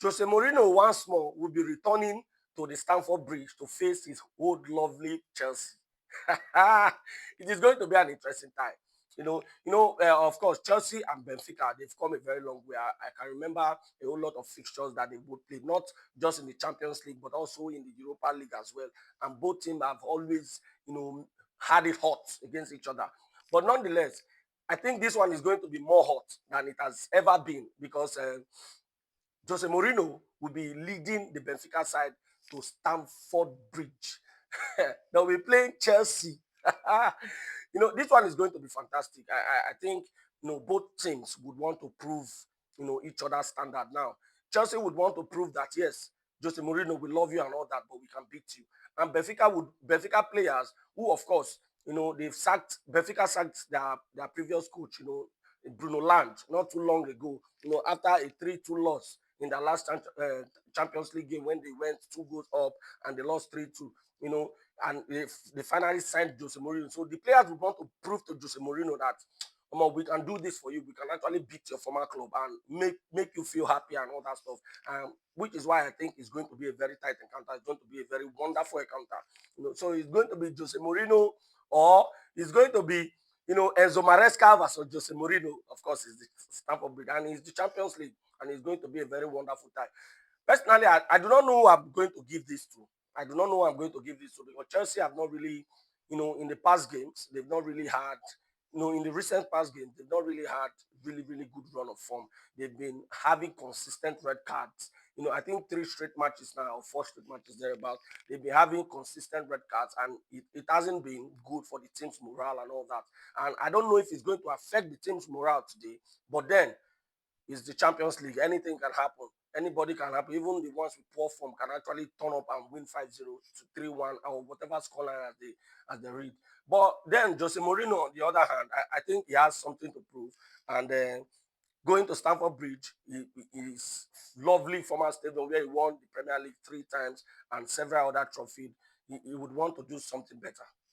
Jose Mourinho once more will be returning to the Stamford Bridge to face his old lovely Chelsea. It is going to be an interesting time. Of course, Chelsea and Benfica, they've come a very long way. I can remember a whole lot of fixtures that they both played, not just in the Champions League, but also in the Europa League as well. And both teams have always, had it hot against each other. But nonetheless, I think this one is going to be more hot than it has ever been because Jose Mourinho will be leading the Benfica side to Stamford Bridge. They'll be playing Chelsea. This one is going to be fantastic. I think both teams would want to prove each other's standard now. Chelsea would want to prove that yes, Jose Mourinho will love you and all that, but we can beat you. And Benfica players who, of course, Benfica sacked their previous coach, Bruno Lange, not too long ago, after a 3-2 loss in the last Champions League game when they went 2 goals up and they lost 3-2, and they finally signed Jose Mourinho. So the players will want to prove to Jose Mourinho that we can do this for you. We can actually beat your former club and make you feel happy and all that stuff. Which is why I think it's going to be a very tight encounter. It's going to be a very wonderful encounter. So it's going to be Jose Mourinho or it's going to be Enzo Maresca versus Jose Mourinho. Of course, it's the Stamford Bridge and it's the Champions League and it's going to be a very wonderful time. Personally, I do not know who I'm going to give this to. I do not know who I'm going to give this to because Chelsea have not really, in the past games, they've not really had, in the recent past games, they've not really had really, really good run of form. They've been having consistent red cards. I think 3 straight matches now, or 4 straight matches thereabout. They've been having consistent red cards, and it hasn't been good for the team's morale and all that. And I don't know if it's going to affect the team's morale today, but then it's the Champions League. Anything can happen. Anybody can happen. Even the ones with poor form can actually turn up and win 5-0 to 3-1 or whatever scoreline as they read. But then Jose Mourinho, on the other hand, I think he has something to prove. And going to Stamford Bridge is lovely former stadium where he won the Premier League 3 times and several other trophies. He would want to do something better.